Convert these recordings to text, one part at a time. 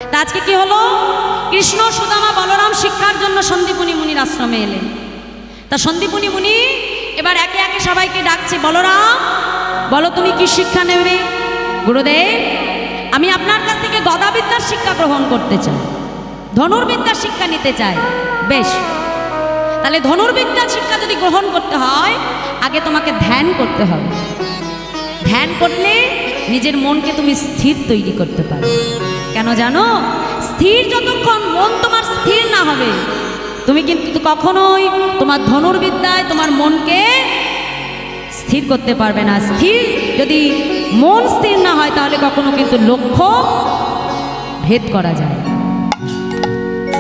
আজকে কি হলো? কৃষ্ণ সুদামা বলরাম শিক্ষার জন্য সন্দীপনী মুনির আশ্রমে এলেন। তা সন্দীপনী মুনি এবার একে একে সবাইকে ডাকছে, বলরাম বলো তুমি কি শিক্ষা নেবে? গুরুদেব আমি আপনার কাছ থেকে গদাবিদ্যার শিক্ষা গ্রহণ করতে চাই, ধনুর্বিদ্যার শিক্ষা নিতে চাই। বেশ, তাহলে ধনুর্বিদ্যার শিক্ষা যদি গ্রহণ করতে হয় আগে তোমাকে ধ্যান করতে হবে। ধ্যান করলে নিজের মনকে তুমি স্থির তৈরি করতে পারো। কেন জানো? স্থির যতক্ষণ মন তোমার স্থির না হবে তুমি কিন্তু কখনোই তোমার ধনুর্বিদ্যায় তোমার মনকে স্থির করতে পারবে না। স্থির যদি মন স্থির না হয় তাহলে কখনো কিন্তু লক্ষ্য ভেদ করা যায়।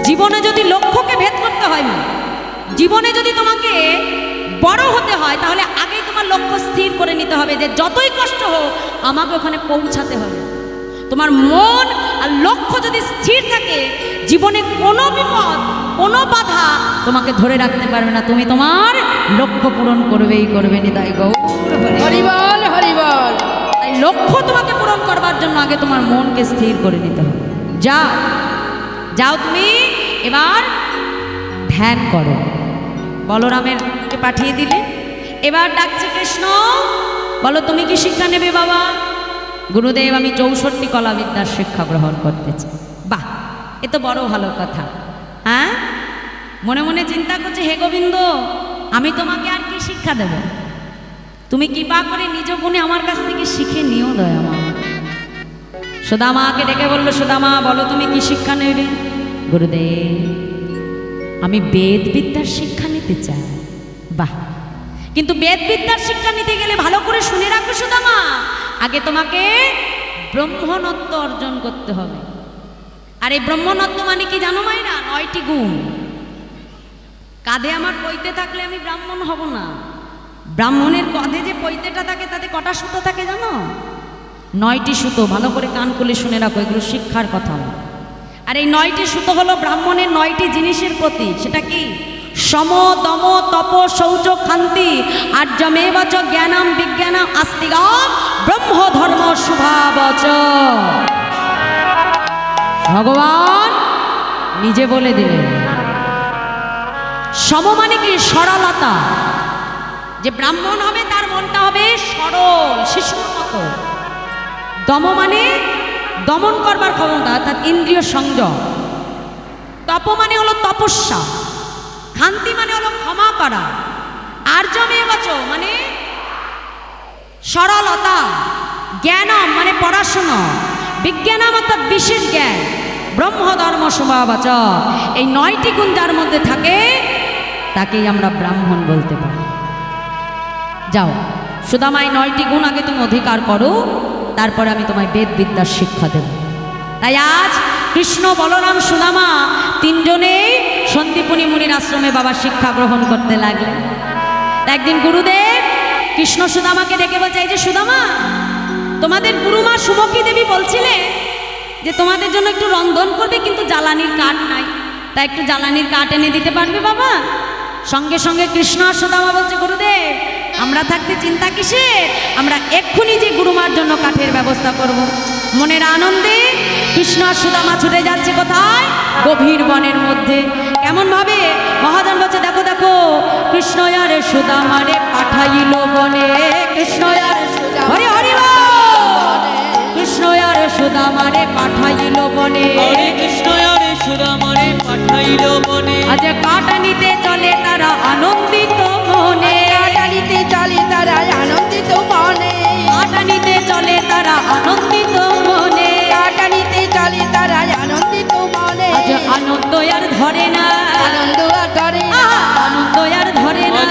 জীবনে যদি লক্ষ্যকে ভেদ করতে হয় না, জীবনে যদি তোমাকে বড় হতে হয় তাহলে আগেই তোমার লক্ষ্য স্থির করে নিতে হবে যে যতই কষ্ট হোক আমাকে ওখানে পৌঁছাতে হবে। তোমার মন আর লক্ষ্য যদি স্থির থাকে জীবনে কোনো বিপদ কোনো বাধা তোমাকে ধরে রাখতে পারবে না। তুমি তোমার লক্ষ্য পূরণ করবেই করবে। নিতাই গৌর হরি বল, হরি বল। তাই লক্ষ্য তোমাকে পূরণ করবার জন্য আগে তোমার মনকে স্থির করে নিতে হবে। যাও যাও তুমি এবার ধ্যান করো। বলরামেরকে পাঠিয়ে দিলে। এবার ডাকছে কৃষ্ণ, বলো তুমি কি শিক্ষা নেবে বাবা? গুরুদেব আমি 64 কলাবিদ্যার শিক্ষা গ্রহণ করতে চাই। বাহ, এ তো বড় ভালো কথা। হ্যাঁ, মনে মনে চিন্তা করছে, হে গোবিন্দ আমি তোমাকে আর কি শিক্ষা দেব? তুমি কৃপা করে নিজ গুণে আমার কাছ থেকে শিখে নিও দয়াময়। সুদামাকে ডেকে বললো, সুদামা বলো তুমি কি শিক্ষা নেবে? গুরুদেব আমি বেদ বিদ্যার শিক্ষা নিতে চাই। বাহ, কিন্তু বেদ বিদ্যার শিক্ষা নিতে গেলে ভালো করে শুনে রাখো সুদামা, আগে তোমাকে ব্রহ্মণত্ব অর্জন করতে হবে। আর এই ব্রহ্মণত্ব মানে কি জানো মাইরা? 9টি গুণ। কাঁধে আমার পৈতে থাকলে আমি ব্রাহ্মণ হব না। ব্রাহ্মণের কাঁধে যে পৈতেটা থাকে তাতে কটা সুতো থাকে জানো? 9টি সুতো। ভালো করে কান খুলে শুনে রাখো, এগুলো শিক্ষার কথা। আর এই 9টি সুতো হলো ব্রাহ্মণের 9টি জিনিসের প্রতীক। সেটা কি? সম দম তপ শৌচ ক্ষান্তি আর্যমেবচ জ্ঞানম বিজ্ঞানম আস্তিকম ব্রহ্ম ধর্ম শুভাবচ। ভগবান নিজে বলে দিলেন। সম মানে কি? সরলতা। যে ব্রাহ্মণ হবে তার মনটা হবে সরল, শিশুর মতো। দম মানে দমন করবার ক্ষমতা, অর্থাৎ ইন্দ্রিয় সংযম। তপ মানে হলো তপস্যা। ক্ষান্তি মানে হলো ক্ষমা করা। আর্যমেবচ মানে সরলতা। জ্ঞানম মানে পড়াশোনা। বিজ্ঞানম অর্থাৎ বিশেষ জ্ঞান। ব্রহ্ম ধর্ম শুভাবচ, এই 9টি গুণ যার মধ্যে থাকে তাকেই আমরা ব্রাহ্মণ বলতে পারি। যাও সুদামা এই 9টি গুণ আগে তুমি অধিকার করো, তারপরে আমি তোমায় বেদ বিদ্যার শিক্ষা দেব। তাই আজ কৃষ্ণ বলরাম সুদামা তিনজনেই সন্দীপনী মুনির আশ্রমে বাবার শিক্ষা গ্রহণ করতে লাগলেন। একদিন গুরুদেব কৃষ্ণ সুদামাকে ডেকে বলছে, এই যে সুদামা তোমাদের গুরুমা সুমুখী দেবী বলছিলে যে তোমাদের জন্য একটু রন্ধন করবে, কিন্তু জ্বালানির কাঠ নাই, তা একটু জ্বালানির কাঠ এনে দিতে পারবে বাবা? সঙ্গে সঙ্গে কৃষ্ণ আর সুদামা বলছে, গুরুদেব আমরা থাকতে চিন্তা কিসের, আমরা এক্ষুনি যে গুরুমার জন্য কাঠের ব্যবস্থা করব। মনের আনন্দে কৃষ্ণ আর সুদামা ছুটে যাচ্ছে কোথায়? গভীর বনের মধ্যে। কেমন ভাবে? মহাজন বলছে, দেখো দেখো কৃষ্ণ আর সুদামারে পাঠাইল বনে। কৃষ্ণ আর হরি হরি কৃষ্ণ আর সুদামারে পাঠাইল বনে। কৃষ্ণ আর সুদামারে পাঠাইল বনে। আজ কাটা নিতে চলে তারা আনন্দিত মনে। কাটা নিতে চলে তারা আনন্দিত মনে। কাটা নিতে চলে তারা আনন্দিত মনে। কাটা নিতে চলে তারা আনন্দিত মনে। আজ আনন্দ আর ধরে না, আনন্দ আর ধরে না, আনন্দ আর ধরে না।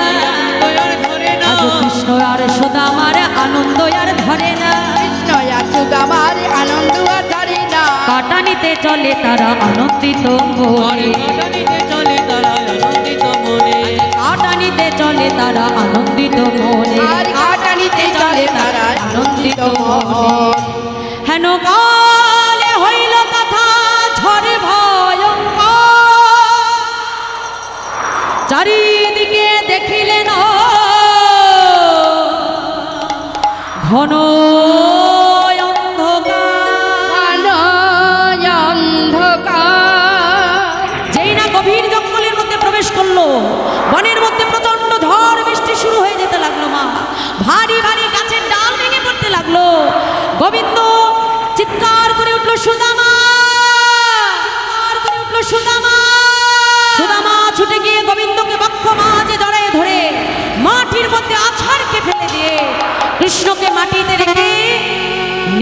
আজ কৃষ্ণ আর সুদামার আনন্দ আর ধরে না। কৃষ্ণ আর সুদামার আনন্দ আর ধরে না। কাটা নিতে চলে তারা আনন্দিত মনে। কাটানিতে চলে তারা আনন্দিত মনে। কাটা নিতে চলে তারা আনন্দিত মনে। আর কাটা নিতে চলে তারা আনন্দিত মনে। হেন কালে হইল কথা ঝড় ভয়ঙ্কর, চারিদিকে দেখিলেন ঘন অন্ধকার। ঘন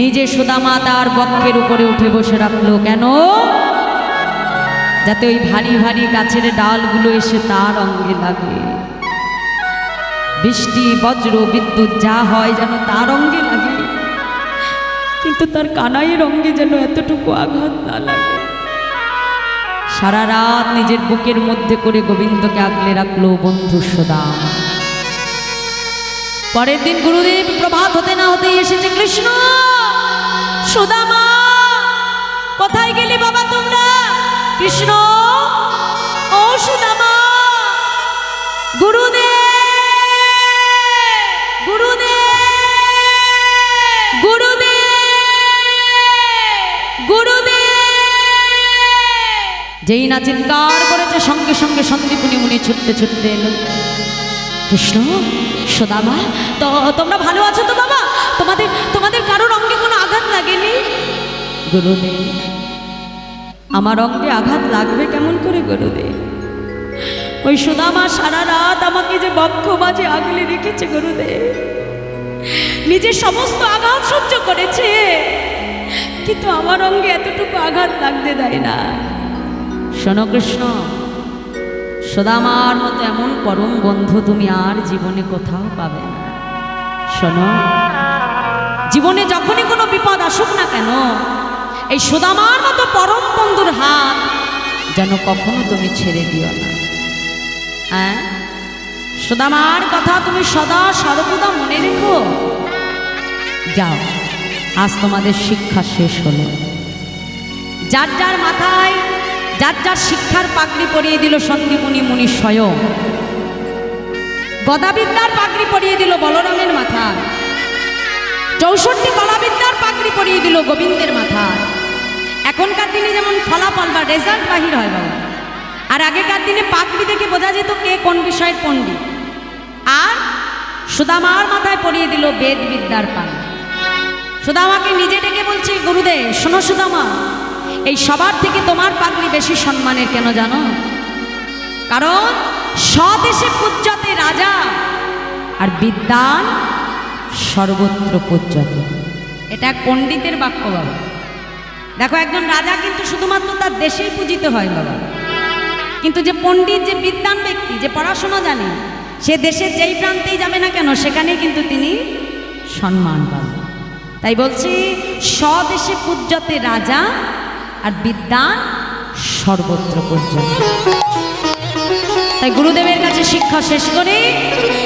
নিজে সুদামা তার বক্ষের উপরে উঠে বসে রাখলো। কেন? যাতে ওই ভারী ভারী গাছের ডালগুলো এসে তার অঙ্গে লাগে। বৃষ্টি বজ্র বিদ্যুৎ যা হয় যেন তার অঙ্গে লাগে, কিন্তু তার কানাইয়ের অঙ্গে যেন এতটুকু আঘাত না লাগে। সারা রাত নিজের বুকের মধ্যে করে গোবিন্দকে আগলে রাখলো বন্ধু সুদাম। পরের দিন গুরুদেব প্রভাত হতে না হতেই এসেছে, কৃষ্ণ সুদামা কোথায় গেলি বাবা তোমরা? কৃষ্ণ, ও সুদামা, গুরুদেব গুরুদেব গুরুদেব গুরুদেব। যেই না চিৎকার করেছে সঙ্গে সঙ্গে সন্দীপনী মুনি ছুটতে ছুটতে এলো। কৃষ্ণ, সুদামা, তো তোমরা ভালো আছো তো বাবা? তোমাদের তোমাদের কারোর অঙ্গে কোনো আঘাত লাগেনি? গুরুদেব, আমার অঙ্গে আঘাত লাগবে কেমন করে গুরুদেব? ওই সুদামা সারা রাত আমাকে যে বক্ষ বাজে আগলে রেখেছে গুরুদেব, নিজের সমস্ত আঘাত সহ্য করেছে, কিন্তু আমার অঙ্গে এতটুকু আঘাত লাগতে দেয় না। শোনো কৃষ্ণ, সুদামার মতো এমন পরম বন্ধু তুমি আর জীবনে কোথাও পাবে না। শোনো, জীবনে যখনই কোনো বিপদ আসুক না কেন, এই সুদামার মতো পরম বন্ধুর হাত যেন কখনো তুমি ছেড়ে দিও না। হ্যাঁ, সুদামার কথা তুমি সদা সর্বদা মনে রেখো। যাও, আজ তোমাদের শিক্ষা শেষ হলো। যার যার মাথায় যার যার শিক্ষার পাগড়ি পরিয়ে দিল সন্দীপনী মুনি স্বয়ং। গদাবিদ্যার পাগড়ি পরিয়ে দিল বলরামের মাথায়, 64 কলাবিদ্যার পাগড়ি পরিয়ে দিল গোবিন্দের মাথায়। এখনকার দিনে যেমন ফলাফল বা রেজাল্ট বাহির হয় বাবা, আর আগেকার দিনে পাগড়ি দেখে বোঝা যেত কে কোন বিষয়ের পণ্ডিত। আর সুদামার মাথায় পরিয়ে দিল বেদ বিদ্যার পাগড়ি। সুদামাকে নিজে ডেকে বলছে, গুরুদেব শোনো সুদামা, এই সবার থেকে তোমার পাগড়ি বেশি সম্মানের কেন জানো? কারণ স্বদেশে পূজ্যতে রাজা, আর বিদ্যান সর্বত্র পূজ্যতে। এটা এক পণ্ডিতের বাক্য বাবা। দেখো, একজন রাজা কিন্তু শুধুমাত্র তার দেশেই পূজিত হয় বাবা, কিন্তু যে পণ্ডিত, যে বিদ্বান ব্যক্তি, যে পড়াশোনা জানে, সে দেশের যেই প্রান্তেই যাবে না কেন সেখানে কিন্তু তিনি সম্মান পাবেন। তাই বলছি, স্বদেশে পূজ্যতে রাজা, আর বিদ্যান সর্বত্র পূজ্যতে। তাই গুরুদেবের কাছে শিক্ষা শেষ করে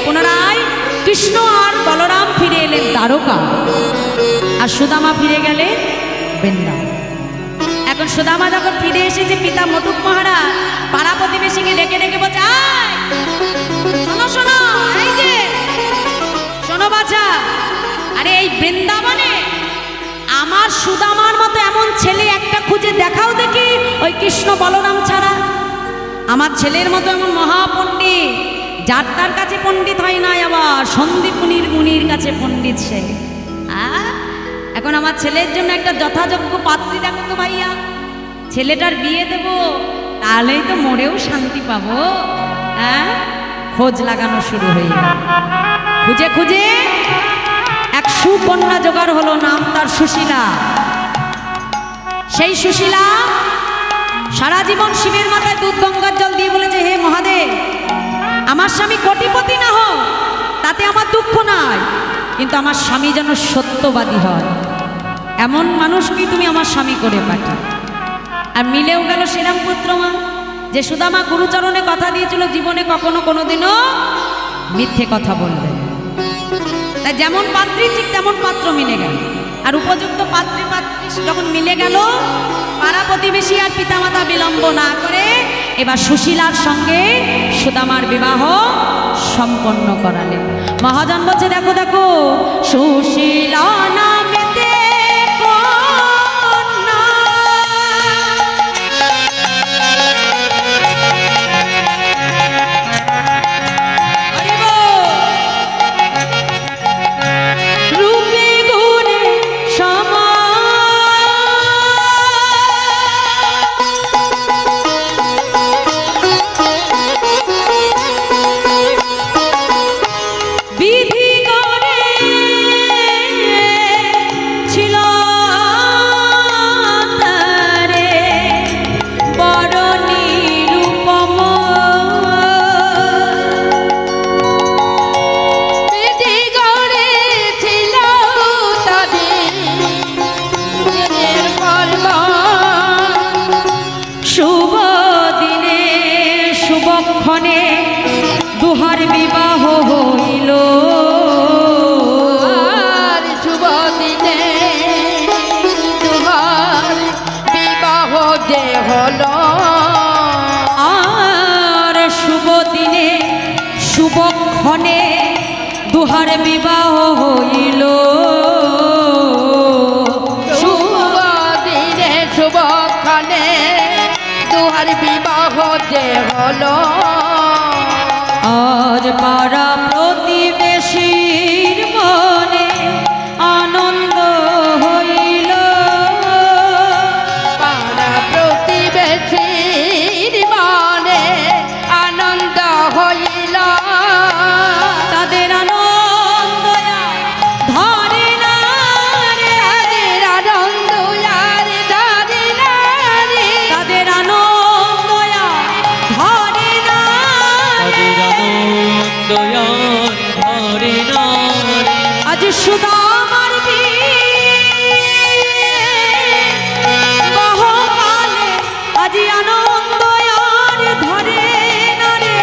পুনরায় কৃষ্ণ আর বলরাম ফিরে এলেন দ্বারকা, আর সুদামা ফিরে গেলেন বৃন্দাবন। এখন সুদামা যখন ফিরে এসেছে, পিতা মটুক মহারাজ পাড়া প্রতিবেশীকে ডেকে ডেকে বলছে, শোনো শোনো, এই যে শোনো বাছা, আরে এই বৃন্দাবনে আমার সুদামার মতো এমন ছেলে একটা খুঁজে দেখাও দেখি, ওই কৃষ্ণ বলরাম ছাড়া। আমার ছেলের মতো এমন মহাপণ্ডিত, যার তার কাছে পণ্ডিত হয় না, আবার সন্দীপনীর মুনির কাছে পণ্ডিত সে। এখন আমার ছেলের জন্য একটা যথাযোগ্য পাত্রী দেখো তো ভাইয়া, ছেলেটার বিয়ে দেব, তাহলেই তো মরেও শান্তি পাবো। খোঁজ লাগানো শুরু হয়ে গেল। খুঁজে খুঁজে এক সুকন্যা জোগাড় হলো, নাম তার সুশীলা। সেই সুশীলা সারা জীবন শিবের মাথায় দুধ গঙ্গার জল দিয়ে বলেছে, হে মহাদেব, আমার স্বামী কোটিপতি না হোক তাতে আমার দুঃখ নাই, কিন্তু আমার স্বামী যেন সত্যবাদী হয়, এমন মানুষকেই তুমি আমার স্বামী করে পাঠাও। আর মিলেও গেল শ্রীরাম পুত্র মা, যে সুদামা গুরুচরণে কথা দিয়েছিল জীবনে কখনো কোনোদিনও মিথ্যে কথা বলবে। তাই যেমন পাত্রী ঠিক তেমন পাত্র মিলে গেল। আর উপযুক্ত পাত্রী পাত্রী যখন মিলে গেল, পাড়া প্রতিবেশী আর পিতামাতা বিলম্ব না করে এবার সুশীলার সঙ্গে সুদামার বিবাহ সম্পন্ন করালেন। মহাজন বলছে, দেখো দেখো, সুশীলা নামেতে শুভক্ষণে দুহার বিবাহ হইল। আর শুভ দিনে তোমার বিবাহ যে হলো, আর শুভ দিনে শুভক্ষণে দুহার বিবাহ হইল। শুভ দিনে শুভক্ষণে তোমার বিবাহ যে হলো। আজ পাড়া প্রতিবেশীর মনে আনন্দ হইল। পাড়া প্রতিবেশীর মনে আনন্দ হইল। তাদের আনন্দ ধরে না রে, তাদের আনন্দ আর ধরে না রে, তাদের আনন্দ ধরে না রে। তাদের আনন্দ আর ধরে না রে। আজ সুদামার বহুকালে আজ আনন্দ আর ধরে না রে।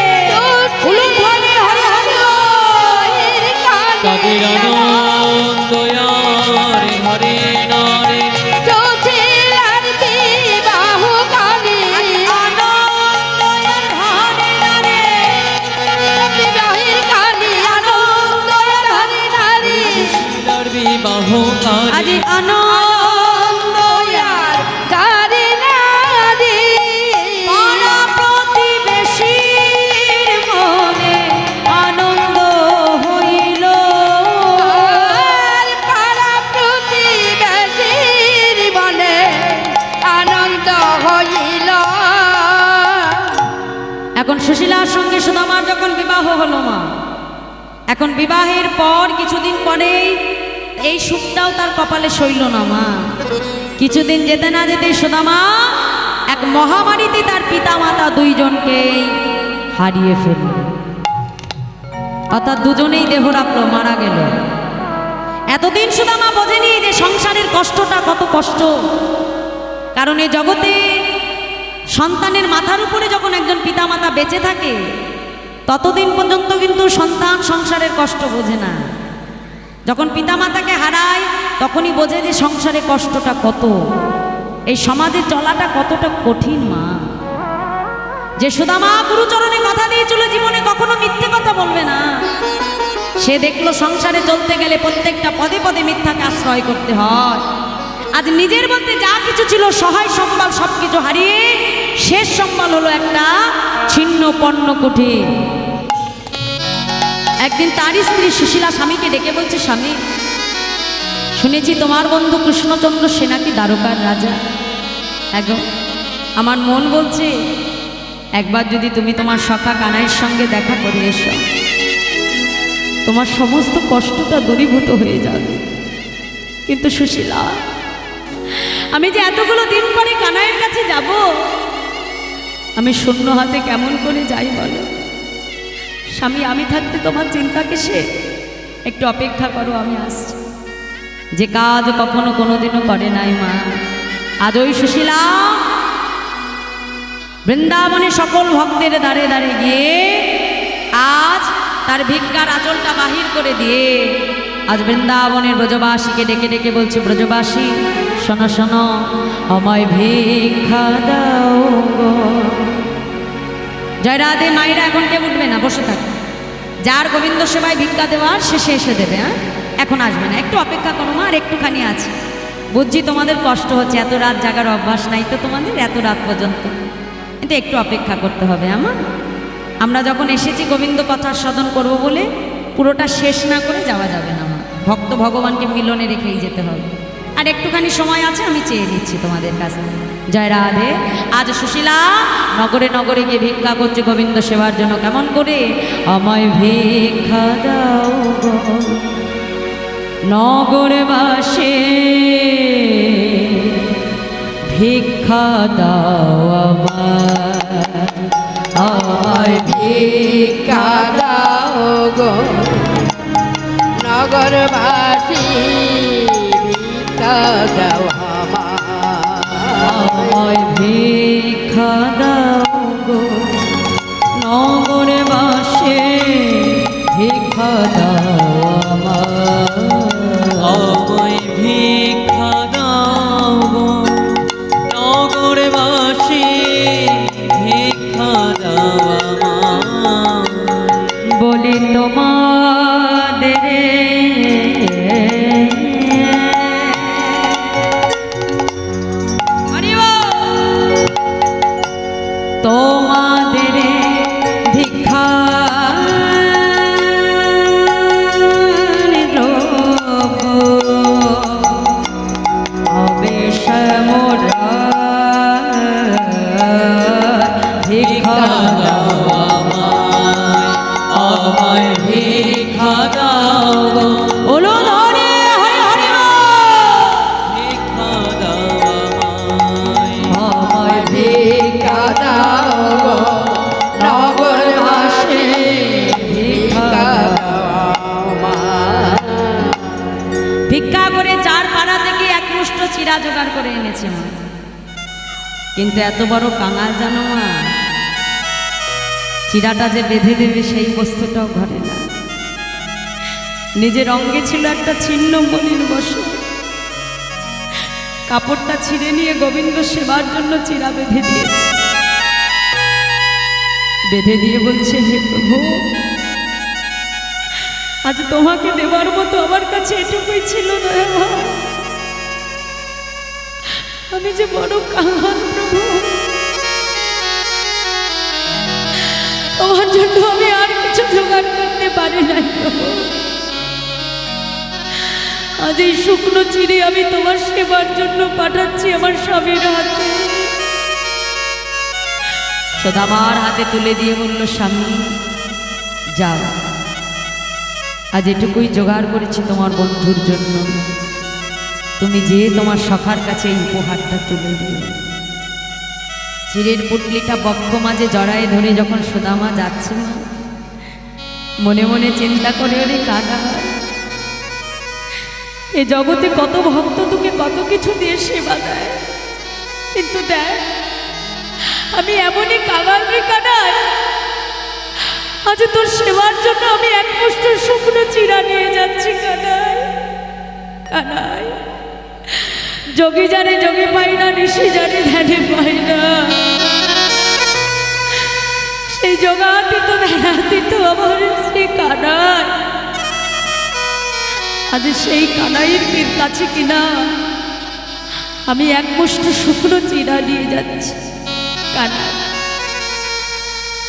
উলুম ধ্বনি হরি হরি তাদের আনন্দ আর ধরে না রে। জোছিলার বিবাহ কালে আনন্দ আর ধরে না রে। বিবাহের কালে আনন্দ ধরে নারী, তার বিবাহ আজ কালে আনন্দ আর ধরে নারী। পাড়া প্রতিবেশীর মনে আনন্দ হইল। আর পাড়া প্রতিবেশীর মনে আনন্দ হইল। এখন সুশীলার সঙ্গে সুদামার যখন বিবাহ হলো মা, এখন বিবাহের পর কিছুদিন পরেই এই সুখটাও তার কপালে সইল না মা। কিছুদিন যেতে না যেতে সুদামা এক মহামারীতে তার পিতা মাতা দুইজনকেই হারিয়ে ফেলল। অর্থাৎ দুজনেই দেহ রাখলো, মারা গেল। এতদিন সুদামা বোঝেনি যে সংসারের কষ্টটা কত কষ্ট। কারণ এই জগতে সন্তানের মাথার উপরে যখন একজন পিতামাতা বেঁচে থাকে ততদিন পর্যন্ত কিন্তু সন্তান সংসারের কষ্ট বোঝে না। যখন পিতামাতাকে হারায় তখনই বোঝে যে সংসারে কষ্টটা কত, এই সমাজে চলাটা কতটা কঠিন মা। যে সুদামা গুরুচরণে কথা দিয়েছিল জীবনে কখনো মিথ্যে কথা বলবে না, সে দেখলো সংসারে চলতে গেলে প্রত্যেকটা পদে পদে মিথ্যাকে আশ্রয় করতে হয়। আজ নিজের বলতে যা কিছু ছিল সহায় সম্বল সব কিছু হারিয়ে শেষ সম্বল হলো একটা ছিন্ন পণ্য কুঠি। একদিন তারই স্ত্রী সুশীলা স্বামীকে ডেকে বলছে, স্বামী শুনেছি তোমার বন্ধু কৃষ্ণচন্দ্র সে নাকি দ্বারকার রাজা। এগো আমার মন বলছে একবার যদি তুমি তোমার সখা কানাইয়ের সঙ্গে দেখা করে এসো, তোমার সমস্ত কষ্টটা দূরীভূত হয়ে যাবে। কিন্তু সুশীলা, আমি যে এতগুলো দিন পরে কানাইয়ের কাছে যাব, আমি শূন্য হাতে কেমন করে যাই বলো। স্বামী আমি থাকতে তোমার চিন্তা কিসে, একটু অপেক্ষা করো, আমি আসছি। যে কাজ কখনো কোনোদিনও করে নাই মা, আজ ওই সুশীলা বৃন্দাবনে সকল ভক্তের দ্বারে দ্বারে গিয়ে আজ তার ভিক্ষার আঁচলটা বাহির করে দিয়ে আজ বৃন্দাবনের ব্রজবাসীকে ডেকে ডেকে বলছে, ব্রজবাসী শোনো শোনো, আমায় ভিক্ষা দাও গো। জয় রাধে। মায়েরা এখন কেউ উঠবে না, বসে থাকবে। যার গোবিন্দ সেবায় ভিক্ষা দেওয়ার শেষে এসে দেবে। হ্যাঁ, এখন আসবে না, একটু অপেক্ষা করো মা, আর একটুখানি আছে। বুঝছি তোমাদের কষ্ট হচ্ছে, এত রাত জাগার অভ্যাস নাই তো তোমাদের, এত রাত পর্যন্ত, কিন্তু একটু অপেক্ষা করতে হবে আমার। আমরা যখন এসেছি গোবিন্দ কথার সাধন করব বলে পুরোটা শেষ না করে যাওয়া যাবে না মা। ভক্ত ভগবানকে মিলনে রেখেই যেতে হবে। আর একটুখানি সময় আছে, আমি চেয়ে নিচ্ছি তোমাদের কাছে। জয় রাধে। আজ সুশীলা নগরে নগরে গিয়ে ভিক্ষা করছে গোবিন্দ সেবার জন্য। কেমন করে? আমায় ভিক্ষা দাও গো নগরবাসী, ভিক্ষা দাও আমায় ভিক্ষা দাও গো নগরবাসী, ভিক্ষা দাও আমায় ভিক্ষা দাও গো নগর দাও আমায়। আমায় ভিক্ষা দাও গো নগরবাসী, ভিক্ষা দাও আমায়। বলি তোমাদের তোমাদের ভিক্ষা হবে সমরা ভিক্ষা দাও আমায়, আমায় ভিক্ষা দাও গো, বলো হরে হরে হরে ভিক্ষা দাও আমায়। আমায় ভিক্ষা দাও গো নগরবাসী, ভিক্ষা দাও আমায়। ভিক্ষা করে চার পাড়া থেকে এক মুষ্ঠ চিরা জোগাড় করে এনেছে মা, কিন্তু এত বড় কাঙাল জানো মা, চিরাটা যে বেঁধে দেবে সেই বস্তুটাও ঘরে না। নিজের অঙ্গে ছিল একটা ছিন্ন মলিন বসন, কাপড়টা ছিঁড়ে নিয়ে গোবিন্দ সেবার জন্য চিরা বেঁধে দিয়েছে। বেঁধে দিয়ে বলছে, হে প্রভু, আজ তোমাকে দেবার মতো আমার কাছে এটুকুই ছিল দয়াবান। আমি যে বড় কাঙাল প্রভু, তোমার জন্য আমি আর কিছু জোগাড় করতে পারি না প্রভু। আজ এই শুকনো চিড়ে আমি তোমার সেবার জন্য পাঠাচ্ছি আমার স্বামীর হাতে। সদামার হাতে তুলে দিয়ে বলল, স্বামী যাও, আজ এটুকুই জোগাড় করেছি তোমার বন্ধুর জন্য, তুমি যে তোমার সখার কাছে এই উপহারটা তুলে দিও। চিড়ের পুটলিটা বক্ষ মাঝে জড়ায় ধরে যখন সুদামা যাচ্ছে না, মনে মনে চিন্তা করে, ওরে কাদা, এ জগতে কত ভক্ত তোকে কত কিছু দিয়ে সেবা দেয়, কিন্তু দেখ আমি এমনই কাঙাল রে কাদায়, আজ তোর সেবার জন্য আমি এক মুষ্ঠ শুকনো চিরা নিয়ে যাচ্ছি কানাই। কানাই, যোগী জানে যোগী পাই না, ঋষি জানে ধ্যানে পাই না, সেই যোগাতীত ধ্যানাতীত আমার শ্রী কানাই, আজ সেই কানাইয়ের পীর কাছে কিনা আমি এক মুষ্ঠ শুকনো চিরা নিয়ে যাচ্ছি। কানাই,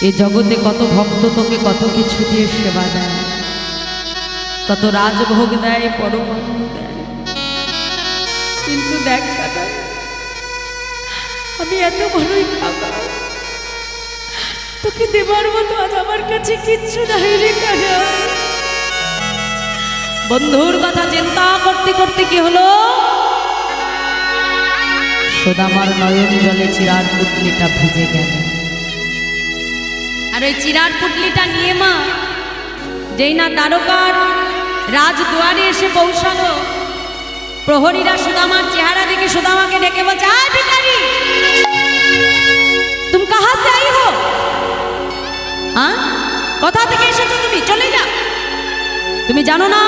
এ জগতে কত ভক্ত তোকে কত কিছু দিয়ে সেবা দেয়, কত রাজভোগ দেয়, পরমান্ন দেয়, কিন্তু দেখ কানাই, আমি এত বড়ই কাঙাল, তোকে দেবার মতো আজ আমার কাছে কিচ্ছু নাই রে কানাই। বন্ধুর কথা চিন্তা করতে করতে কি হলো, সুদামার নয়ন জলে চিরার পুটলিটা ভিজে গেল। আর ওই চিরার পুটলিটা নিয়ে মা যেই না দ্বারকার রাজদুয়ারে এসে পৌঁছালো, প্রহরীরা সুদামার চেহারা দেখে সুদামাকে ডেকে বলছে, আয় ভিখারি, তুম কাহা সে আই হো? হ্যাঁ, কোথা থেকে এসেছো তুমি? চলে যাও। তুমি জানো না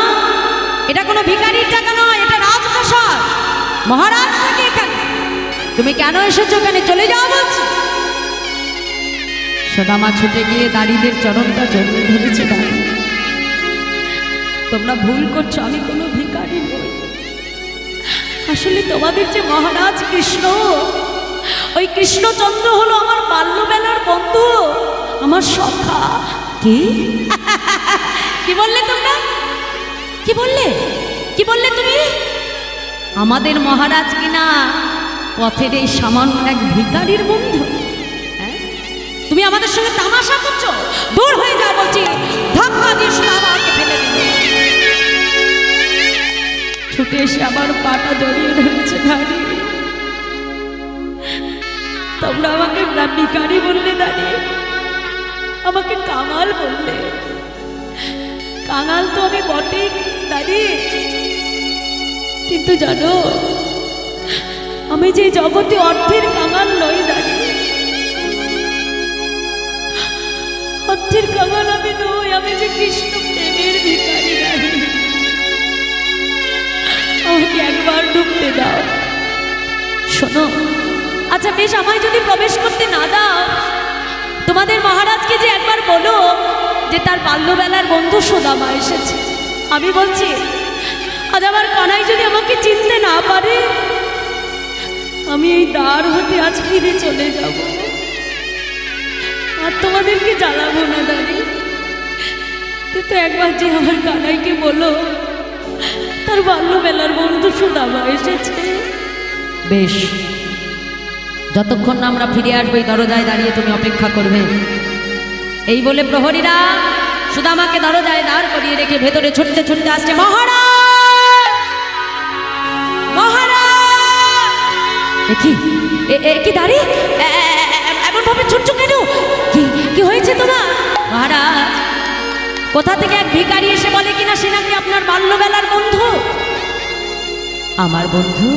এটা কোনো ভিখারির টাকা নয়, এটা রাজপ্রাসাদ, মহারাজ থাকে এখানে, তুমি কেন এসেছো এখানে? চলে যাও বলছি। সুদামা ছুটে গিয়ে দাঁড়িদের চরণটা জড়িয়ে ধরেছে, তোমরা ভুল করছো, আমি কোনো ভিখারি নই, আসলে তোমাদের যে মহারাজ কৃষ্ণ, ওই কৃষ্ণচন্দ্র হলো আমার বাল্যবেলার বন্ধু, আমার সখা। কি কি বললে তোমরা? কি বললে? কি বললে তুমি? আমাদের মহারাজ কিনা পথের এই সামান্য এক ভিখারির বন্ধু? হ্যাঁ, তুমি আমাদের সঙ্গে তামাশা করছো? দূর হয়ে যাও বলছি, ধাক্কা দিয়ে সুদামাকে ফেলে দিল। ছুটে এসে আবার পাটা জড়িয়ে ধরেছে, দাঁড়িয়ে তোমরা আমাকে ভিখারি বললে, দাঁড়িয়ে আমাকে কাঙাল বললে। কাঙাল তো আমি বটেই দাঁড়িয়ে, কিন্তু জানো আমি যে জগতে অর্থের কাঙাল নই দাঁড়িয়ে, অর্থের কাঙাল আমি নই, আমি যে কৃষ্ণ প্রেমের শোনো, আচ্ছা বেশ, আমায় যদি প্রবেশ করতে না দাও, তোমাদের মহারাজকে যে একবার বলো যে তার বাল্যবেলার বন্ধু সুদামা এসেছে। আমি বলছি, আজ আমার কানাই যদি আমাকে চিনতে না পারে, আমি এই দ্বার হতে আজ ফিরে চলে যাব, আর তোমাদেরকে জ্বালাবো না দাঁড়ি। কিন্তু একবার যে আমার কানাইকে বলো তার বাল্যবেলার বন্ধু সুদামা এসেছে। বেশ, যতক্ষণ না আমরা ফিরে আসবো এই দরজায় দাঁড়িয়ে তুমি অপেক্ষা করবে। এই বলে প্রহরীরা সুদামাকে দরজায় দাঁড় করিয়ে রেখে ভেতরে ছুটতে ছুটতে আসছে। মহারাজ, মহারাজ! কি দাঁড়িয়ে এমন ভাবে ছুটছো কেন? কি হয়েছে তোমার? মহারাজ, কোথা থেকে এক ভিখারি এসে বলে কিনা সে নাকি আপনার বাল্যবেলার বন্ধু। আমার বন্ধু?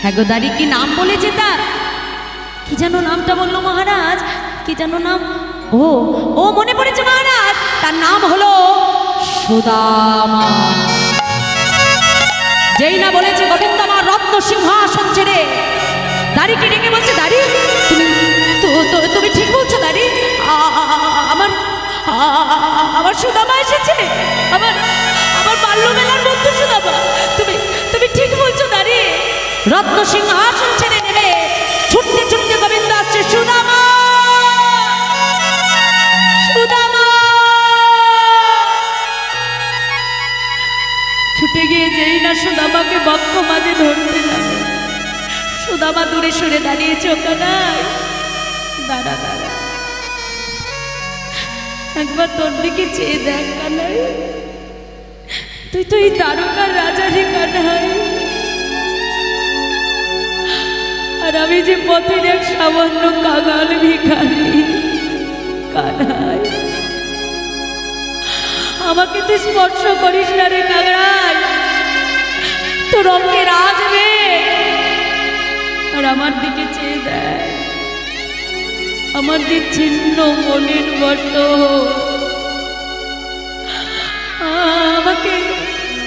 হ্যাঁ গো দাঁড়ি, কি নাম বলেছে তার? কি যেন নামটা বললো মহারাজ, কি যেন নাম? ও মনে পড়েছে মহারাজ, তার নাম হলো সুদামা। যেই না বলেছে গোবিন্দ আমার রত্ন সিংহাসন ছেড়ে, দাড়িকে ডেকে বলছে, দাড়ি তুমি ঠিক বলছো দাড়ি, আমার সুদামা এসেছে, আমার বাল্যবেলার বন্ধু সুদামা। তুমি ঠিক বলছো দাড়ি। রত্ন সিংহাসন ছেড়ে নেবে ছুটতে ছুটতে গোবিন্দ আসছে। সুদামা, সুদামা! ছুটে গিয়ে যেই না সুদামাকে বক্ষ মাঝে ধরতে যাবে, সুদামা দূরে সরে দাঁড়িয়েছে। ও কানাই, দাঁড়া দাঁড়া, একবার তোর দিকে চেয়ে দেখ কানাই, তুই তো এই দ্বারকার রাজারই কানাই, আর আমি যে পথের এক সামান্য কাঙাল ভিখারি কানাই। আমাকে তুই স্পর্শ করিস না রে কানাই, তোর রঙের আসবে, আর আমার দিকে চেয়ে দেখ, আমার যে ছিন্ন মনের বট,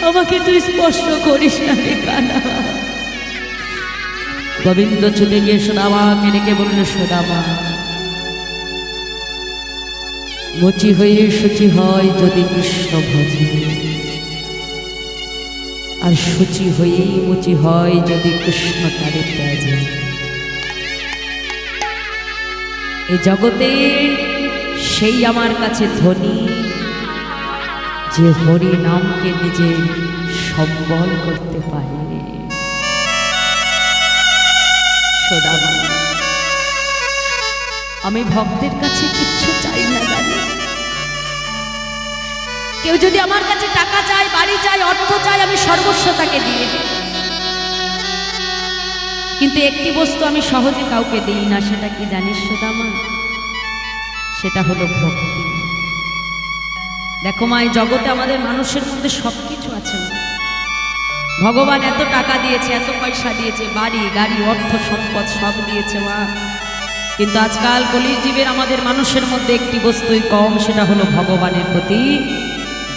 আমাকে তুই স্পর্শ করিস না রে কানা। গোবিন্দ ছুটে গিয়ে সুদামাকে ডেকে বলল, সুদামা, মুচি হয়ে শুচি হয় যদি কৃষ্ণ ভজে, আর শুচি হয়েই মুচি হয় যদি কৃষ্ণ তারে ত্যাজে। এ জগতে সেই আমার কাছে ধনী যে হরি নামকে নিজে সম্বল করতে পারে। সুদামা, আমি ভক্তের কাছে কিচ্ছু চাই না জানিস। কেউ যদি আমার কাছে টাকা চায়, বাড়ি চায়, অর্থ চায়, আমি সর্বস্ব তাকে দিয়ে দিই। কিন্তু একটি বস্তু আমি সহজে কাউকে দিই না, সেটা কি জানিস সুদামা? সেটা হলো ভক্তি। দেখো মা, এই জগতে আমাদের মানুষের মধ্যে সব কিছু আছে। ভগবান এত টাকা দিয়েছে, এত পয়সা দিয়েছে, বাড়ি গাড়ি অর্থ সম্পদ সব দিয়েছে মা, কিন্তু আজকাল কলির জীবের আমাদের মানুষের মধ্যে একটি বস্তুই কম, সেটা হলো ভগবানের প্রতি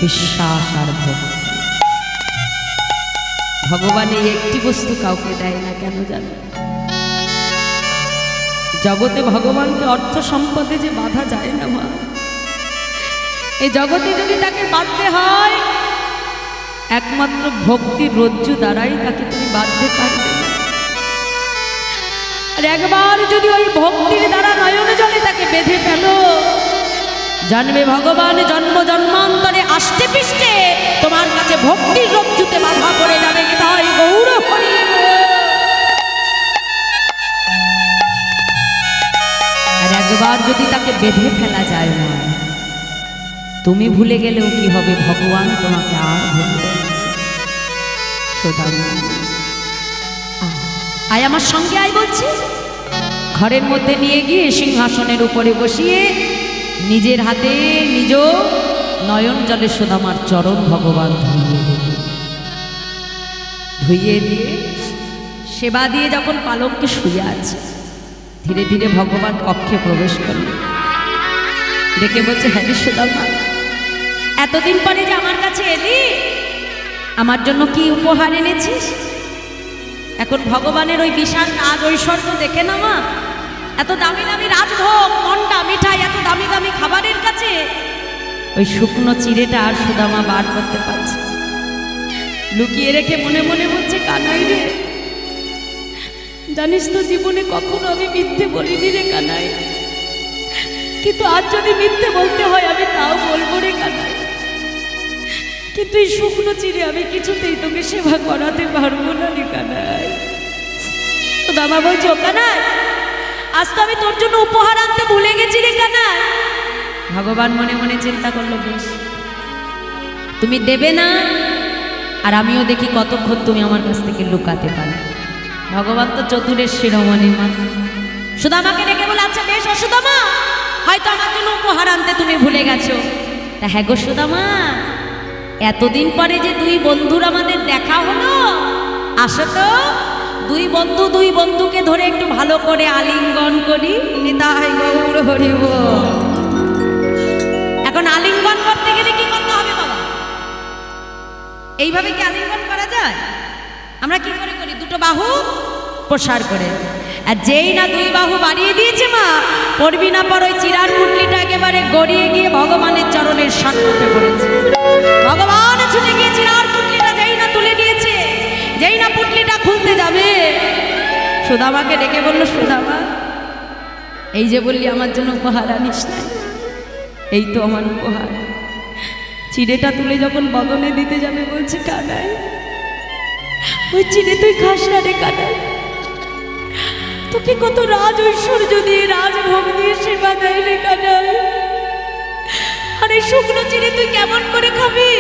বিশ্বাস আর ভক্তি। ভগবান এই একটি বস্তু কাউকে দেয় না, কেন জানো? জগতে ভগবানকে অর্থ সম্পদে যে বাধা যায় না মা, এই জগতে যদি তাকে বাঁধতে হয়, একমাত্র ভক্তির রজ্জু দ্বারাই তাকে তুমি বাঁধতে পারবে। আর একবার যদি ওই ভক্তির দ্বারা নয়ন জলে তাকে বেঁধে ফেল, জানবে ভগবান জন্ম জন্মান্তরে আষ্টে পৃষ্ঠে তোমার কাছে ভক্তির রজ্জুতে বাধা পড়ে যাবে। তাই গৌর হরি। আর একবার যদি তাকে বেঁধে ফেলা যায় না, তুমি ভুলে গেলেও কি হবে, ভগবান তোমাকে আর ভুলবে না। সুদামা, আয় আমার সঙ্গে আয় বলছি। ঘরের মধ্যে নিয়ে গিয়ে সিংহাসনের উপরে বসিয়ে নিজের হাতে নিজ নয়ন জলে সুদামার চরণ ভগবান ধুইয়ে দিয়ে সেবা দিয়ে যখন পালঙ্কে শুয়ে আছে, ধীরে ধীরে ভগবান কক্ষে প্রবেশ করল। ডেকে বলছে, হ্যাঁ সুদামা, এতদিন পরে যে আমার কাছে এলি, আমার জন্য কি উপহার এনেছিস? এখন ভগবানের ওই বিশাল রাজ ঐশ্বর্য দেখে না মা, এত দামি দামি রাজভোগ, মন্ডা, মিঠাই, এত দামি দামি খাবারের কাছে ওই শুকনো চিড়েটা আর সুদামা বার করতে পারছে। লুকিয়ে রেখে মনে মনে বলছে, কানাই রে, জানিস তো জীবনে কখনো আমি মিথ্যে বলিনি রে কানাই, কিন্তু আজ যদি মিথ্যে বলতে হয় আমি তাও বলবো রে কানাই, কিন্তু এই শুকনো চিড়ে আমি কিছুতেই তোকে সেবা করাতে পারবো না রে কানাই। সুদামা বলছে, ও কানাই, আজ তো আমি তোর জন্য উপহার আনতে ভুলে গেছি রে কানাই। ভগবান মনে মনে চিন্তা করলো, বেশ তুমি দেবে না, আর আমিও দেখি কতক্ষণ তুমি আমার কাছ থেকে লুকাতে পারো। ভগবান তো চতুরের শিরোমণি মা। সুদামাকে ডেকে বলে, আচ্ছা বেশ ও সুদামা, হয়তো আমার জন্য উপহার আনতে তুমি ভুলে গেছো। তা হ্যাঁ গো সুদামা, এতদিন পরে যে দুই বন্ধুর আমাদের দেখা হলো, আসো তো দুই বন্ধুকে ধরে একটু ভালো করে আলিঙ্গন করি। নিতাই গৌর হরি বল। এখন আলিঙ্গন করতে গেলে কি করতে হবে বাবা? এইভাবে কি আলিঙ্গন করা যায়? আমরা কি করে করি? দুটো বাহু প্রসার করে, আর যেই না দুই বাহু বাড়িয়ে দিয়েছে মা, পড়বি না পর ওই চিরার পুটলিটা একেবারে গড়িয়ে গিয়ে ভগবানের চরণের সাক্ষে পড়েছে। ভগবান ছুটে গিয়ে চিরার পুটলিটা যেই না তুলে নিয়েছে, যেই না পুটলিটা খুলতে যাবে, সুদামাকে ডেকে বললো, সুদামা এই যে বললি আমার জন্য উপহার আনিস নাই, এই তো আমার উপহার। চিড়েটা তুলে যখন বদনে দিতে যাবে বলছে, কানাই ওই চিড়ে তুই খাস না রে কানাই, তোকে কত রাজ ঐশ্বর্য দিয়ে রাজভোগ দিয়ে সেবা দেয় রে কানাই, আর এই শুকনো চিড়ে তুই কেমন করে খাবি?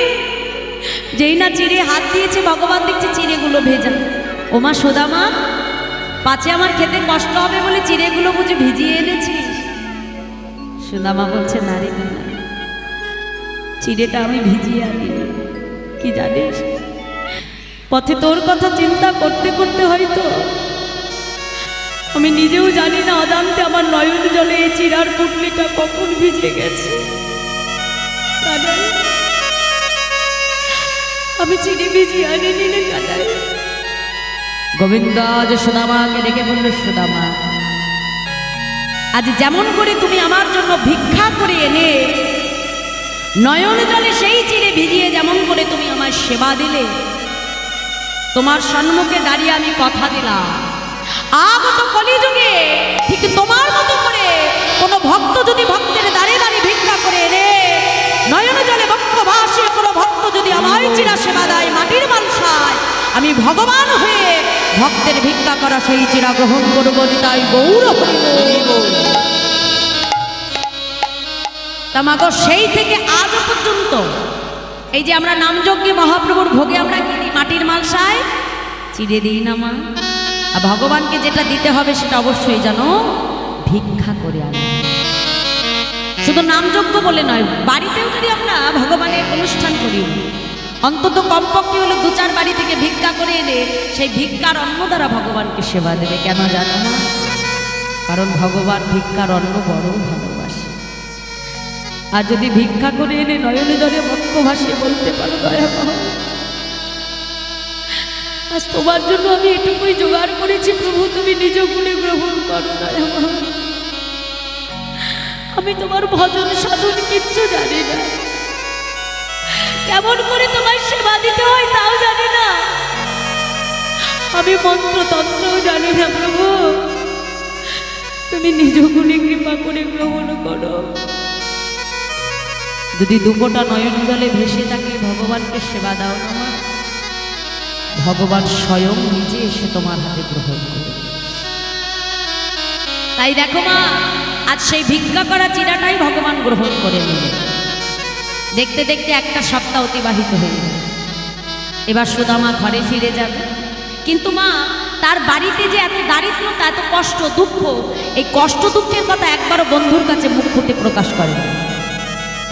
যেই না চিড়ে হাত দিয়েছে ভগবান দেখছে চিড়েগুলো ভেজা। ওমা সুদামা, পাছে আমার খেতে কষ্ট হবে বলে চিড়েগুলো বুঝে ভিজিয়ে এনেছিস? সুদামা বলছে, না রে কানাই, চিড়েটা আমি ভিজিয়ে আনিনি। কি জানিস, পথে তোর কথা চিন্তা করতে করতে হয়তো আমি নিজেও জানি না, অজান্তে আমার নয়ন জলে এই চিরার পুটলিটা কখন ভিজে গেছে। কানাই আমি চিড়ে ভিজিয়ে আনিনি রে কানাই। গোবিন্দ আজ সুদামাকে ডেকে বলল, সুদামা আজ যেমন করে তুমি আমার জন্য ভিক্ষা করে এনে নয়ন জলে সেই চিড়ে ভিজিয়ে যেমন করে তুমি আমার সেবা দিলে, তোমার সম্মুখে দাঁড়িয়ে আমি কথা দিলাম, আগত কলিযুগে ঠিক তোমার মতো করে কোনো ভক্ত যদি ভক্তের দাঁড়িয়ে দাঁড়িয়ে ভিক্ষা করে এনে নয়ন জলে বক্ষ ভাসে কোনো ভক্ত যদি আমায় চিরা সেবা দেয় মাটির মালসায়, আমি ভগবান হয়ে ভক্তের ভিক্ষা করা সেই চিরা গ্রহণ করবো। তাই গৌর হরি বল। তামাগো সেই থেকে আজও পর্যন্ত এই যে আমরা নামযজ্ঞে মহাপ্রভুর ভোগে আমরা কি দিই? মাটির মালসায় চিড়ে দিই না মা? আর ভগবানকে যেটা দিতে হবে সেটা অবশ্যই যেন ভিক্ষা করে আনে। শুধু নামযজ্ঞ বলে নয়, বাড়িতেও যদি আমরা ভগবানের অনুষ্ঠান করি, অন্তত কমপক্ষে হলো 2-4 বাড়ি থেকে ভিক্ষা করে এনে সেই ভিক্ষার অন্ন দ্বারা ভগবানকে সেবা দেবে। কেন জানো না? কারণ ভগবান ভিক্ষার অন্ন বড় ভালোবাসে। আর যদি ভিক্ষা করে এনে নয়নে জলে বক্ষ ভাসিয়ে বলতে পারো, দয়া করো আজ তোমার জন্য আমি এটুকুই জোগাড় করেছি প্রভু, তুমি নিজ গুণে গ্রহণ করো, দয়া করো। আমি তোমার ভজন সাধন কিচ্ছু জানি না, কেমন করে তোমার সেবা দিতে হয় তাও জানি না, আমি মন্ত্রতন্ত্রও জানি না প্রভু, তুমি নিজ গুণে কৃপা করে গ্রহণ করো। যদি দুপোটা নয়ন জলে ভেসে থাকে ভগবানকে সেবা দাও না মা, ভগবান স্বয়ং নিজে এসে তোমার হাতে গ্রহণ করবে। তাই দেখো মা, আজ সেই ভিক্ষা করা চিরাটাই ভগবান গ্রহণ করে নেবে। দেখতে দেখতে একটা সপ্তাহ অতিবাহিত হয়ে গেল। এবার সুদামা ঘরে ফিরে যাবে, কিন্তু মা তার বাড়িতে যে এত দারিদ্রতা, এত কষ্ট দুঃখ, এই কষ্ট দুঃখের কথা একবারও বন্ধুর কাছে মুখ ফুটে প্রকাশ করে না।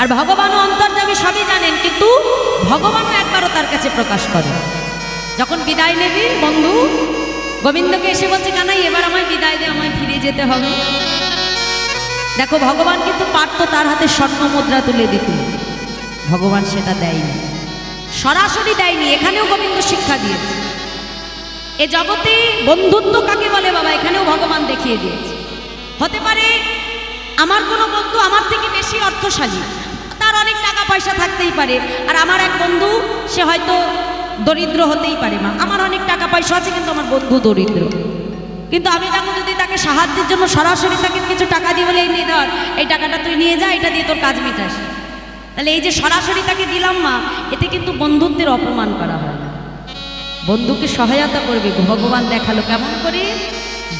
আর ভগবানও অন্তর্যামী সবই জানেন, কিন্তু ভগবানও একবারও তার কাছে প্রকাশ করে। যখন বিদায় নেবে বন্ধু গোবিন্দকে এসে বলছে, কানাই এবার আমায় বিদায় দে, আমায় ফিরে যেতে হবে। দেখো ভগবান কিন্তু পারতো তার হাতে স্বর্ণ মুদ্রা তুলে দিতে, ভগবান সেটা দেয়নি, সরাসরি দেয়নি। এখানেও গোবিন্দ শিক্ষা দিয়েছে। এ জগতে বন্ধুত্ব কাকে বলে বাবা এখানেও ভগবান দেখিয়ে দিয়েছে। হতে পারে আমার কোনো বন্ধু আমার থেকে বেশি অর্থশালী, তার অনেক টাকা পয়সা থাকতেই পারে, আর আমার এক বন্ধু সে হয়তো দরিদ্র হতেই পারে। মা আমার অনেক টাকা পয়সা আছে কিন্তু আমার বন্ধু দরিদ্র, কিন্তু আমি তখন যদি তাকে সাহায্যের জন্য সরাসরি তাকে কিছু টাকা দিয়ে বলে এই নিয়ে ধর, এই টাকাটা তুই নিয়ে যা, এটা দিয়ে তোর কাজ মিটাস, তাহলে এই যে সরাসরি তাকে দিলাম মা, এতে কিন্তু বন্ধুত্বের অপমান করা হয় না। বন্ধুকে সহায়তা করবে ভগবান দেখালো কেমন করে,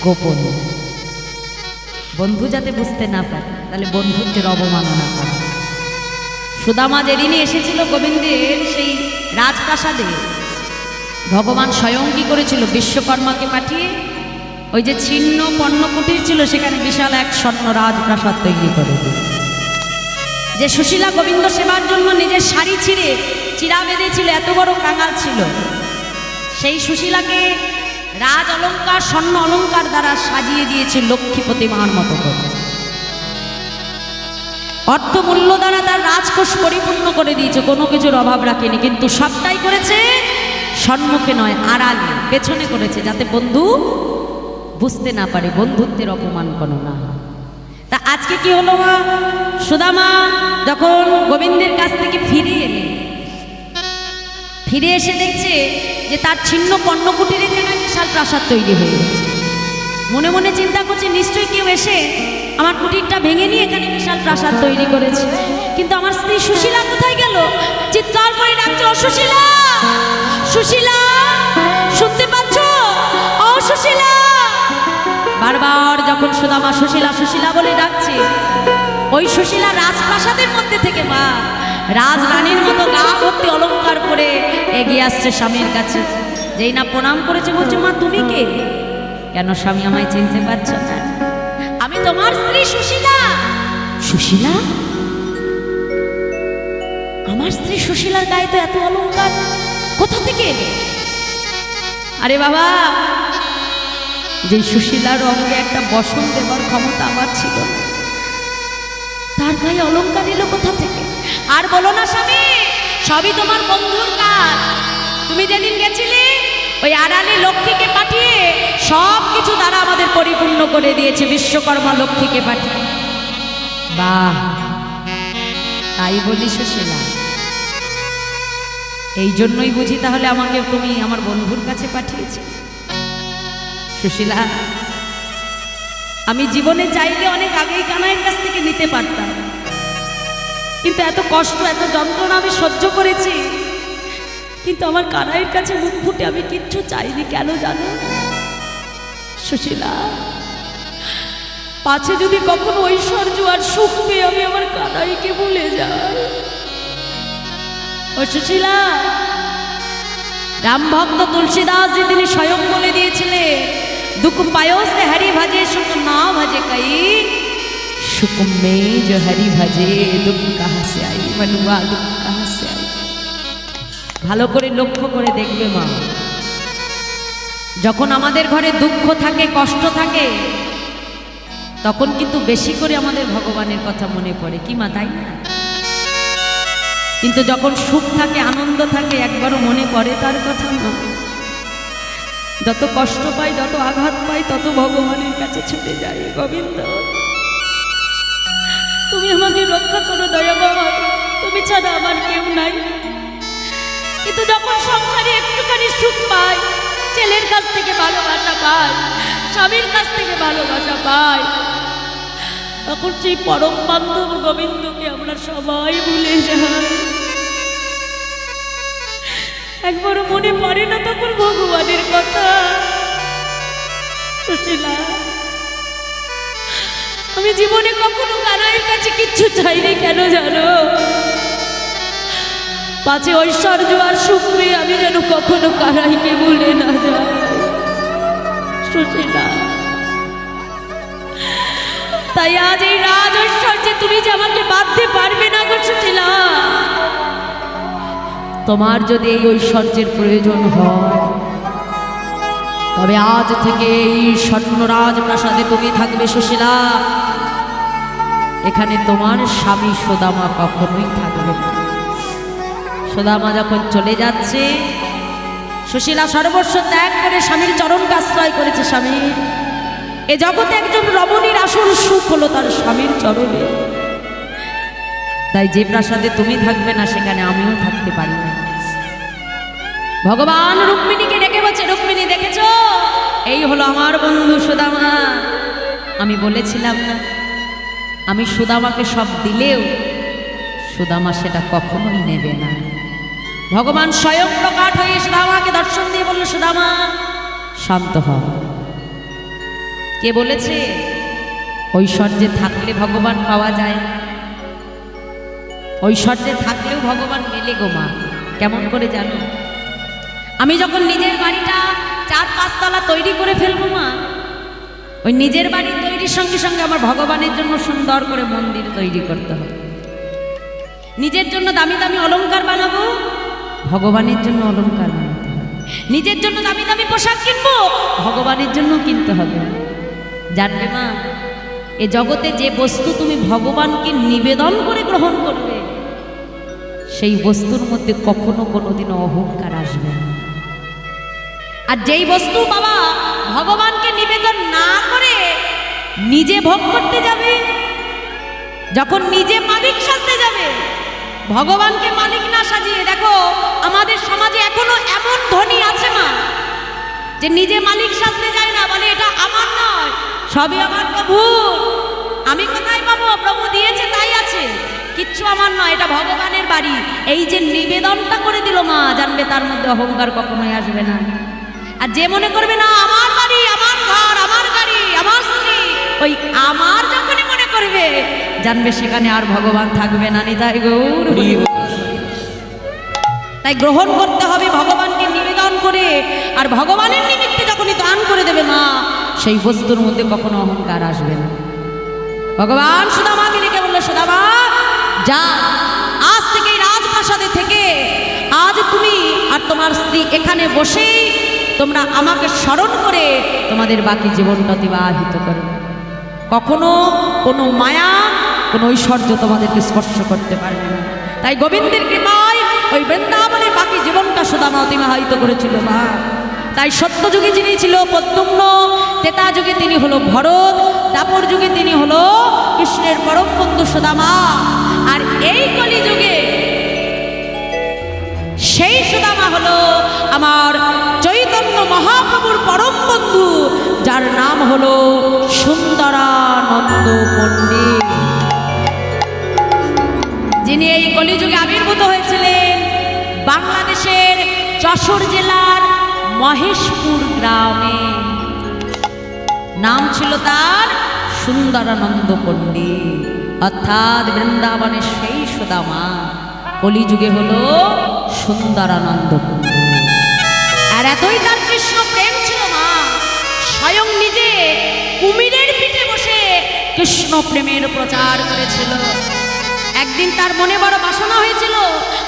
গোপন। বন্ধু যাতে বুঝতে না পারে, তাহলে বন্ধুত্বের অবমাননা করা। সুদামা যেদিনই এসেছিল গোবিন্দের সেই রাজপ্রাসাদে, ভগবান স্বয়ং কি করেছিল, বিশ্বকর্মাকে পাঠিয়ে ওই যে ছিন্ন পণ্য কুটির ছিল সেখানে বিশাল এক স্বর্ণ রাজপ্রাসাদ তৈরি করে দিয়েছে। যে সুশীলা গোবিন্দ সেবার জন্য নিজের শাড়ি ছিঁড়ে চিরা বেঁধেছিল, এত বড় কাঙাল ছিল, সেই সুশীলাকে রাজ অলঙ্কার স্বর্ণ অলঙ্কার দ্বারা সাজিয়ে দিয়েছে লক্ষ্মী প্রতিমার মতো করে। অর্থমূল্য দ্বারা তার রাজকোষ পরিপূর্ণ করে দিয়েছে, কোনো কিছুর অভাব রাখেনি, কিন্তু সবটাই করেছে সম্মুখে নয়, আড়ালে পেছনে করেছে, যাতে বন্ধু বুঝতে না পারে, বন্ধুত্বের অপমান কোনো না। তা আজকে কি হলো মা, সুদামা যখন গোবিন্দের কাছ থেকে ফিরে এলেন, ফিরে এসে দেখছে যে তার ছিন্ন পণ্যকুটিরে যেন বিশাল প্রাসাদ তৈরি হয়ে গেছে। মনে মনে চিন্তা করছে নিশ্চয়ই কেউ এসে আমার কুটিরটা ভেঙে নিয়ে এখানে বিশাল প্রাসাদ তৈরি করেছে, কিন্তু আমার স্ত্রী সুশীলা কোথায় গেল? চিৎকার করে ডাকছে, ও সুশীলা, সুশীলা, শুনতে পাচ্ছ? ও সুশীলা! বারবার যখন সুদামা সুশীলা সুশীলা বলে ডাকছে, ওই সুশীলা রাজপ্রাসাদের মধ্যে থেকে মা রাজরানীর মতো গা ভর্তি অলঙ্কার পরে এগিয়ে আসছে স্বামীর কাছে। যেই না প্রণাম করেছে, বলছে মা তুমি কে? কেন স্বামী আমায় চিনতে পারছো না? আমি তোমার স্ত্রী সুশীলা। সুশীলা? আমার স্ত্রী সুশীলার গায়ে তো এত অলঙ্কার কোথা থেকে এলে? আরে বাবা, যে সুশীলার অঙ্গে একটা বসন দেবার ক্ষমতা আমার ছিল না, তার গায়ে অলঙ্কার এলো কোথা থেকে? আর বলো না স্বামী, সবই তোমার বন্ধুর কাজ। তুমি যেদিন গেছিলে ওই আড়ালে লক্ষ্মীকে পাঠিয়ে সব কিছু দ্বারা আমাদের পরিপূর্ণ করে দিয়েছে, বিশ্বকর্মা লক্ষ্মীকে পাঠিয়ে। বাহ, তাই বলি সুশীলা, এই জন্যই বুঝি তাহলে আমাকে তুমি আমার বন্ধুর কাছে পাঠিয়েছি। সুশীলা, আমি জীবনে চাইলে অনেক আগেই কানাইয়ের কাছ থেকে নিতে পারতাম, কিন্তু এত কষ্ট এত যন্ত্রণা আমি সহ্য করেছি, কিন্তু আমার কানাইয়ের কাছে মুখ ফুটে আমি কিচ্ছু চাইনি। কেন জানো সুশীলা? পাছে যদি কখনো ঐশ্বর্য আর সুখ পেয়ে আমি আমার কানাইকে ভুলে যাই। ও সুশীলা, রাম ভক্ত তুলসীদাস জি তিনি স্বয়ং বলে দিয়েছিলেন, दुख पायो से हरि भजे सुख ना भजे कई, सुख में जो हरि भजे दुख कहाँ से आई, मनुआ दुख कहाँ से आई। ভালো করে লক্ষ্য করে দেখবে মা, যখন আমাদের ঘরে দুঃখ থাকে কষ্ট থাকে তখন কিন্তু বেশি করে আমাদের ভগবানের কথা মনে পড়ে, কি মা তাই না? কিন্তু যখন সুখ থাকে আনন্দ থাকে একবারও মনে পড়ে তার কথা না। যত কষ্ট পাই যত আঘাত পাই তত ভগবানের কাছে ছুটে যাই, গোবিন্দ তুমি আমাকে রক্ষা করো দয়াময়, তুমি ছাড়া আমার কেউ নাই। কিন্তু যখন সংসারে একটুখানি সুখ পাই, ছেলের কাছ থেকে ভালোবাসা পাই, স্বামীর কাছ থেকে ভালোবাসা পাই, তখন সেই পরম বান্ধব গোবিন্দকে আমরা সবাই ভুলে যাই। একবারও মনে পড়ে না তখন ভগবানের কথা। সুশীলা, আমি জীবনে কখনো কানাইয়ের কাছে কিচ্ছু চাইনি, কেন জানো? পাছে ঐশ্বর্য আর সুখ পেয়ে আমি যেন কখনো কানাইকে ভুলে না যাই। সুশীলা, তাই আজ এই রাজ ঐশ্বর্যে তুমি যে আমাকে বাঁধতে পারবে না গো সুশীলা। তোমার যদি এই ঐশ্বর্যের প্রয়োজন হয় তবে আজ থেকে এই স্বর্ণরাজ প্রাসাদে তুমি থাকবে সুশীলা। এখানে তোমার স্বামী সুদামা কখনোই থাকবে না। সুদামা যখন চলে যাচ্ছে সুশীলা সর্বস্ব ত্যাগ করে স্বামীর চরণকে আশ্রয় করেছে। স্বামী, এ জগতে একজন রমণীর আসল সুখ হলো তার স্বামীর চরণে। তাই যে প্রাসাদে তুমি থাকবে না সেখানে আমিও থাকতে পারি না। ভগবান রুক্মিণীকে ডেকে বলছে, রুক্মিণী দেখেছো, এই হলো আমার বন্ধু সুদামা। আমি বলেছিলাম না, আমি সুদামাকে সব দিলেও সুদামা সেটা কখনোই নেবে না। ভগবান স্বয়ং প্রকাট হয়ে সুদামাকে দর্শন দিয়ে বলল, সুদামা শান্ত হও। কে বলেছে ঐশ্বর্যে থাকলে ভগবান পাওয়া যায়? ঐশ্বর্যে থাকলেও ভগবান মেলে গো মা। কেমন করে জানো? আমি যখন নিজের বাড়িটা 4-5 তলা তৈরি করে ফেলবো মা, ওই নিজের বাড়ি তৈরির সঙ্গে সঙ্গে আমার ভগবানের জন্য সুন্দর করে মন্দির তৈরি করতে হবে। নিজের জন্য দামি দামি অলংকার বানাবো, ভগবানের জন্য অলংকার বানাতে হবে। নিজের জন্য দামি দামি পোশাক কিনবো, ভগবানের জন্য কিনতে হবে। জানবে মা, এ জগতে যে বস্তু তুমি ভগবানকে নিবেদন করে গ্রহণ করবে, সেই বস্তুর মধ্যে কখনো কোনোদিনও অহংকার আসবে না। আর যেই বস্তু বাবা ভগবানকে নিবেদন না করে নিজে ভোগ করতে যাবে, যখন নিজে মালিক সাজতে যাবে, ভগবানকে মালিক না সাজিয়ে, দেখো আমাদের সমাজে এখনো এমন ধনী আছে মা যে নিজে মালিক সাজতে যায় না, বলে এটা আমার নয়, সবই আমার প্রভুর। আমি কোথায় পাবো? প্রভু দিয়েছে তাই আছে, কিচ্ছু আমার নয়, এটা ভগবানের বাড়ি। এই যে নিবেদনটা করে দিল মা, জানবে তার মধ্যে অহংকার কখনোই আসবে না। আর যে মনে করবে না আমার বাড়ি, আমার ঘর, আমার গাড়ি, আমার স্ত্রী, ওই আমার যখনই মনে করবে, জানবে সেখানে আর ভগবান থাকবে না। নিতাই গৌর। তাই গ্রহণ করতে হবে ভগবানকে নিবেদন করে, আর ভগবানের নিমিত্তে যখনই দান করে দেবে মা, সেই বস্তুর মধ্যে কখনো অহংকার আসবে না। ভগবান সুদামাকে ডেকে বললো, সুদামা যা, আজ থেকে এই রাজপ্রাসাদে থেকে আজ তুমি আর তোমার স্ত্রী এখানে বসেই তোমরা আমাকে স্মরণ করে তোমাদের বাকি জীবনটা অতিবাহিত করো। কখনো কোনো মায়া, কোনো ঐশ্বর্য তোমাদেরকে স্পর্শ করতে পারবে না। তাই গোবিন্দের কৃপায় ওই বৃন্দাবনের বাকি জীবনটা সুদামা অতিবাহিত করেছিল মা। তাই সত্যযুগে যিনি ছিল প্রদ্যুম্ন, ত্রেতা যুগে তিনি হলো ভরত, দ্বাপর যুগে তিনি হলো কৃষ্ণের পরম বন্ধু সুদামা, আর এই কলিযুগে সেই সুদামা হলো আমার চৈতন্য মহাপ্রভুর পরম বন্ধু, যার নাম হলো সুন্দরানন্দ পণ্ডিত, যিনি এই কলিযুগে আবির্ভূত হয়েছিলেন বাংলাদেশের যশোর জেলার মহেশপুর গ্রামে। নাম ছিল তার সুন্দরানন্দ পণ্ডিত, অর্থাৎ বৃন্দাবনের সেই সুদামা কলিযুগে হলো সুন্দরানন্দ পণ্ডিত। আর এতই তার কৃষ্ণ প্রেম ছিল মা, স্বয়ং নিজে কুমিরের পিঠে বসে কৃষ্ণ প্রেমের প্রচার করেছিল। একদিন তার মনে বড় বাসনা হয়েছিল,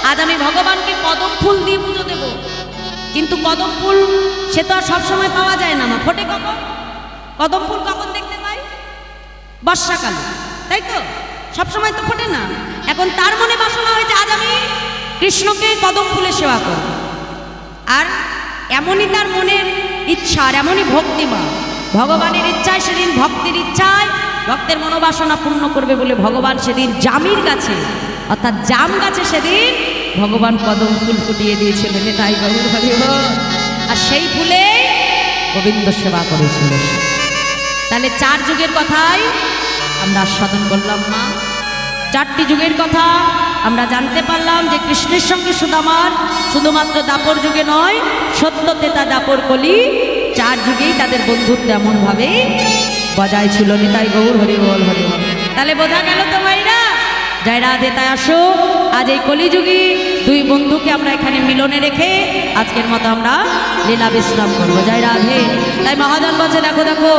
আজ আমি ভগবানকে কদম ফুল দিয়ে পুজো দেব। কিন্তু কদম ফুল সে তো আর সবসময় পাওয়া যায় না মা, ফোটে কখন? কদম ফুল কখন দেখতে পাই? বর্ষাকালে, তাই তো? সবসময় তো ফোটে না। এখন তার মনে বাসনা হয়েছে, আজ আমি কৃষ্ণকে কদম ফুলের সেবা করব। আর এমনই তার মনের ইচ্ছা, আর এমনই ভক্তিমা, ভগবানের ইচ্ছায় সেদিন, ভক্তের ইচ্ছায় ভক্তের মনোবাসনা পূর্ণ করবে বলে ভগবান সেদিন জামির গাছে, অর্থাৎ জাম গাছে সেদিন ভগবান কদম ফুল ফুটিয়ে দিয়েছিলেন। তাই গৌর হরি বল। আর সেই ফুলে গোবিন্দ সেবা করেছিল। তাহলে 4 যুগের কথাই আমরা আস্বাদন করলাম মা। 4টি যুগের কথা আমরা জানতে পারলাম যে কৃষ্ণের সঙ্গে সুদামার শুধুমাত্র দাপর যুগে নয়, সত্য, ত্রেতা, দ্বাপর, কলি 4 যুগেই তাদের বন্ধুত্ব এমনভাবে বজায় ছিল। নিতাই গৌর হরি বল, হরি বল। তাহলে বোঝা গেল তো ভাইরা, জয় রাধে। তাই আসো আজ এই কলিযুগী 2 বন্ধুকে আমরা এখানে মিলনে রেখে আজকের মতো আমরা লীলা বিশ্রাম করবো। জয় রাধে। তাই মহাজন বলছে, দেখো দেখো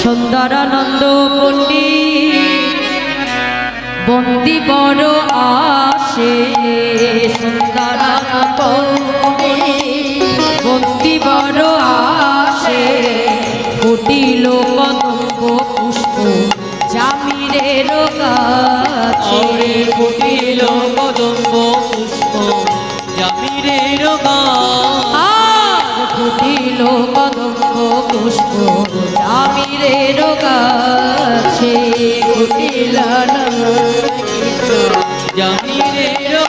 সুন্দরানন্দ পণ্ডিত বন্দি বড় আসে, সুন্দরানন্দ পণ্ডিত বন্দি বড় আসে, ফুটিল কদম্ব পুষ্প জামিরের গাছে, ফুটিল কদম্ব পুষ্প জামিরের গাছে। আমিরের কাছে ঘটিল না জামিরের